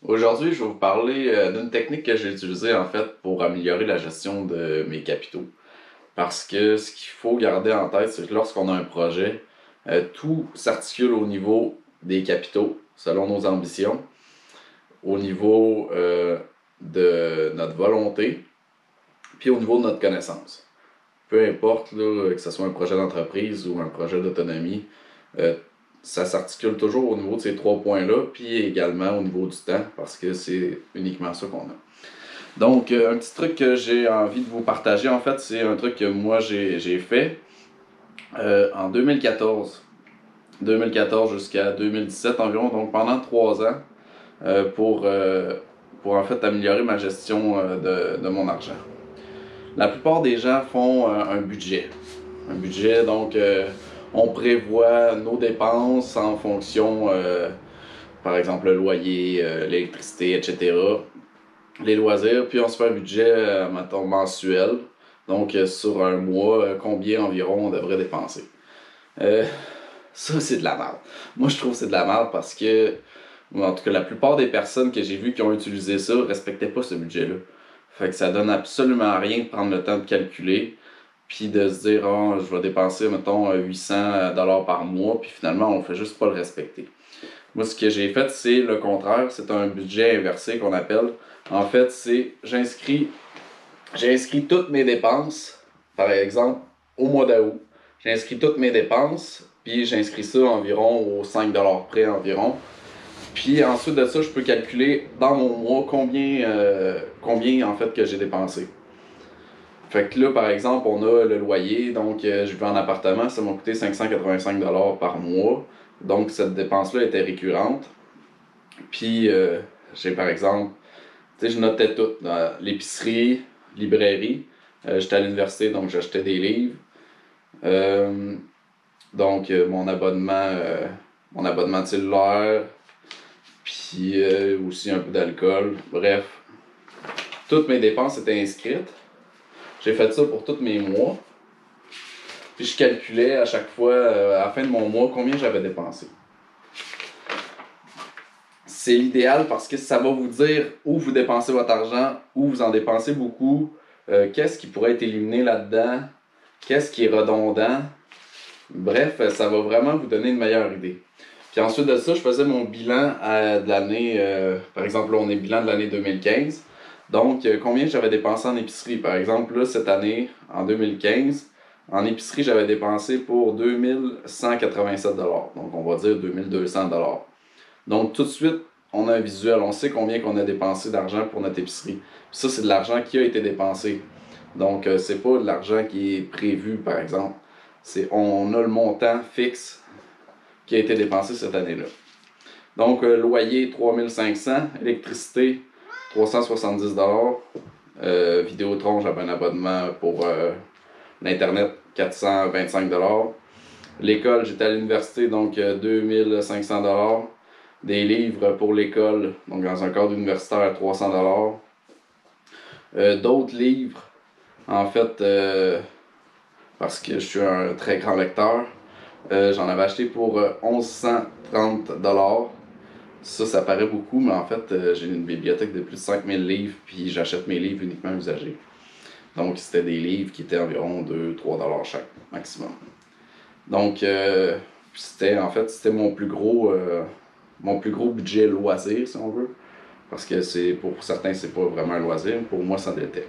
Aujourd'hui, je vais vous parler d'une technique que j'ai utilisée en fait pour améliorer la gestion de mes capitaux. Parce que ce qu'il faut garder en tête, c'est que lorsqu'on a un projet, tout s'articule au niveau des capitaux, selon nos ambitions, au niveau de notre volonté, puis au niveau de notre connaissance. Peu importe là, que ce soit un projet d'entreprise ou un projet d'autonomie, euh, ça s'articule toujours au niveau de ces trois points-là, puis également au niveau du temps, parce que c'est uniquement ça qu'on a. Donc, un petit truc que j'ai envie de vous partager, en fait, c'est un truc que moi j'ai fait en 2014. 2014 jusqu'à 2017 environ, donc pendant 3 ans, pour en fait améliorer ma gestion de mon argent. La plupart des gens font un budget. Un budget, donc on prévoit nos dépenses en fonction, par exemple, le loyer, l'électricité, etc. Les loisirs, puis on se fait un budget, mettons, mensuel. Donc, sur un mois, combien environ on devrait dépenser. Euh, Ça, c'est de la merde. Moi, je trouve que c'est de la merde parce que, en tout cas, la plupart des personnes que j'ai vues qui ont utilisé ça respectaient pas ce budget-là. Fait que ça donne absolument rien de prendre le temps de calculer, puis de se dire, oh, je vais dépenser, mettons, 800 $ par mois, puis finalement, on fait juste pas le respecter. Moi, ce que j'ai fait, c'est le contraire. C'est un budget inversé qu'on appelle. En fait, c'est j'ai inscrit toutes mes dépenses, par exemple, au mois d'août. J'ai inscrit toutes mes dépenses, puis j'ai inscrit ça environ aux 5 $ près environ. Puis ensuite de ça, je peux calculer dans mon mois combien en fait que j'ai dépensé. Fait que là, par exemple, on a le loyer, donc je vis en appartement, ça m'a coûté 585 $ par mois. Donc cette dépense-là était récurrente. Puis j'ai par exemple, tu sais, je notais tout. Dans l'épicerie, librairie. J'étais à l'université, donc j'achetais des livres. Euh, donc mon abonnement de cellulaire, puis aussi un peu d'alcool. Bref, toutes mes dépenses étaient inscrites. J'ai fait ça pour tous mes mois. Puis je calculais à chaque fois, à la fin de mon mois, combien j'avais dépensé. C'est l'idéal parce que ça va vous dire où vous dépensez votre argent, où vous en dépensez beaucoup, qu'est-ce qui pourrait être éliminé là-dedans, qu'est-ce qui est redondant. Bref, ça va vraiment vous donner une meilleure idée. Puis ensuite de ça, je faisais mon bilan de l'année, par exemple, là, on est bilan de l'année 2015. Donc, combien j'avais dépensé en épicerie. Par exemple, là, cette année, en 2015, en épicerie, j'avais dépensé pour 2187 $. Donc, on va dire 2200 $. Donc, tout de suite, on a un visuel. On sait combien qu'on a dépensé d'argent pour notre épicerie. Puis ça, c'est de l'argent qui a été dépensé. Donc, c'est pas de l'argent qui est prévu, par exemple. On a le montant fixe qui a été dépensé cette année-là. Donc, loyer 3500, électricité 370 $, Vidéotron, j'avais un abonnement pour l'Internet 425 $. L'école, j'étais à l'université, donc 2500 $. Des livres pour l'école, donc dans un cadre universitaire 300 $. D'autres livres, en fait, parce que je suis un très grand lecteur, j'en avais acheté pour 1130 $. Ça paraît beaucoup, mais en fait, j'ai une bibliothèque de plus de 5000 livres, puis j'achète mes livres uniquement usagés. Donc, c'était des livres qui étaient environ 2-3 $ chaque, maximum. Donc, c'était mon plus gros budget loisir, si on veut. Parce que pour certains, c'est pas vraiment un loisir. Pour moi, ça l'était.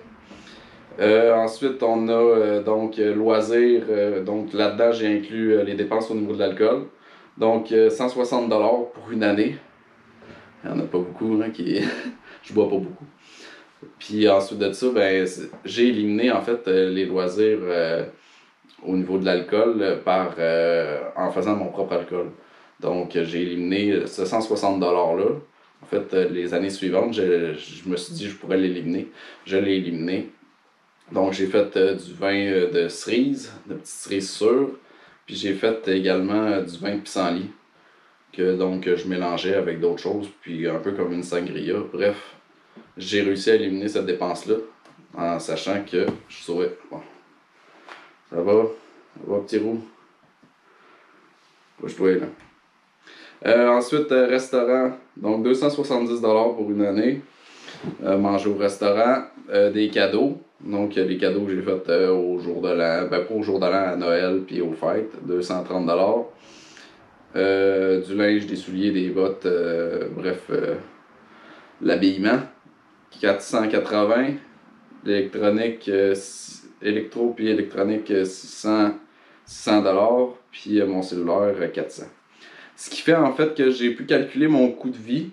Ensuite, on a donc loisirs. Donc là-dedans, j'ai inclus les dépenses au niveau de l'alcool. Donc 160 $ pour une année. Il n'y en a pas beaucoup, hein, qui. Je bois pas beaucoup. Puis ensuite de ça, ben, j'ai éliminé en fait les loisirs au niveau de l'alcool en faisant mon propre alcool. Donc j'ai éliminé ce 160 $-là. En fait, les années suivantes, je me suis dit que je pourrais l'éliminer. Je l'ai éliminé. Donc j'ai fait du vin de cerise, de petites cerises sûres. Puis j'ai fait également du vin de pissenlit, que donc je mélangeais avec d'autres choses, puis un peu comme une sangria. Bref, j'ai réussi à éliminer cette dépense-là, en sachant que je saurais. Bon, ça va petit roux? Couche-toi là. Ensuite, restaurant, donc 270$ pour une année. Manger au restaurant, des cadeaux. Donc, les cadeaux que j'ai faits au jour de l'an, ben pas au jour de l'an, à Noël puis aux fêtes, 230$. Du linge, des souliers, des bottes, bref, l'habillement, 480$. L'électronique, électro puis électronique, 600$. Puis mon cellulaire, 400$. Ce qui fait en fait que j'ai pu calculer mon coût de vie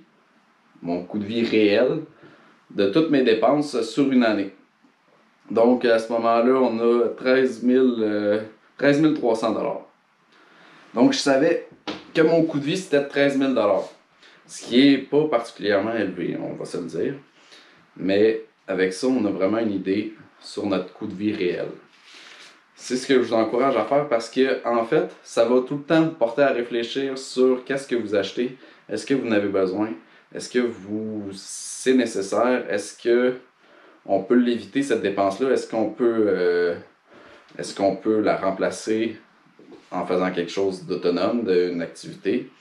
réel, de toutes mes dépenses sur une année. Donc à ce moment-là, on a 13 300$. Donc je savais que mon coût de vie c'était 13 000$. Ce qui est pas particulièrement élevé, on va se le dire. Mais avec ça, on a vraiment une idée sur notre coût de vie réel. C'est ce que je vous encourage à faire parce que, en fait, ça va tout le temps vous porter à réfléchir sur qu'est-ce que vous achetez, est-ce que vous en avez besoin, est-ce que c'est nécessaire, est-ce que on peut l'éviter cette dépense-là, est-ce qu'on peut la remplacer en faisant quelque chose d'autonome, d'une activité,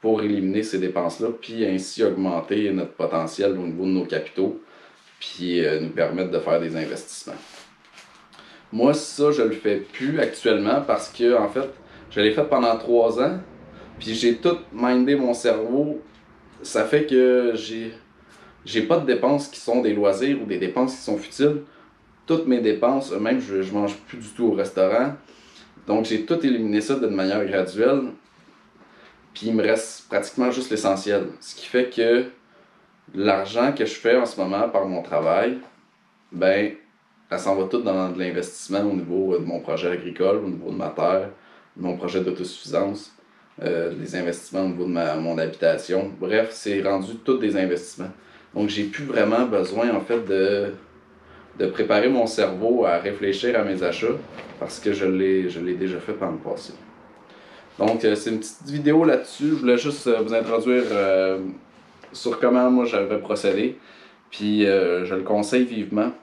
pour éliminer ces dépenses-là, puis ainsi augmenter notre potentiel au niveau de nos capitaux, puis nous permettre de faire des investissements. Moi, ça, je le fais plus actuellement parce que, en fait, je l'ai fait pendant 3 ans, puis j'ai tout mindé mon cerveau. Ça fait que j'ai pas de dépenses qui sont des loisirs ou des dépenses qui sont futiles. Toutes mes dépenses, même je mange plus du tout au restaurant. Donc j'ai tout éliminé ça d'une manière graduelle. Puis il me reste pratiquement juste l'essentiel. Ce qui fait que l'argent que je fais en ce moment par mon travail, ben, elle s'en va tout dans de l'investissement au niveau de mon projet agricole, au niveau de ma terre, de mon projet d'autosuffisance, des investissements au niveau de mon habitation. Bref, c'est rendu tous des investissements. Donc j'ai plus vraiment besoin en fait de préparer mon cerveau à réfléchir à mes achats parce que je l'ai déjà fait par le passé. Donc c'est une petite vidéo là-dessus. Je voulais juste vous introduire sur comment moi j'avais procédé. Puis je le conseille vivement.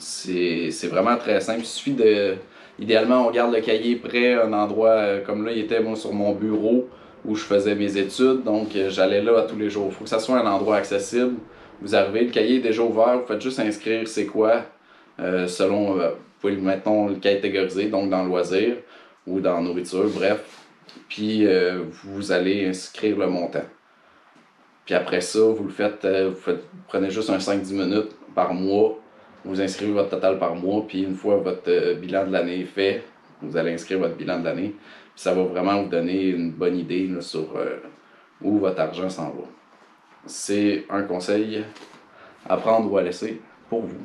C'est vraiment très simple. Il suffit de. Idéalement, on garde le cahier prêt, un endroit comme là, il était moi sur mon bureau où je faisais mes études. Donc j'allais là à tous les jours. Il faut que ça soit un endroit accessible. Vous arrivez, le cahier est déjà ouvert, vous faites juste inscrire c'est quoi, selon, vous pouvez mettons le catégorisé, donc dans loisirs ou dans nourriture, bref. Puis vous allez inscrire le montant. Puis après ça, vous le faites, vous prenez juste un 5-10 minutes par mois, vous inscrivez votre total par mois, puis une fois votre bilan de l'année est fait, vous allez inscrire votre bilan de l'année. Puis ça va vraiment vous donner une bonne idée là, sur où votre argent s'en va. C'est un conseil à prendre ou à laisser pour vous.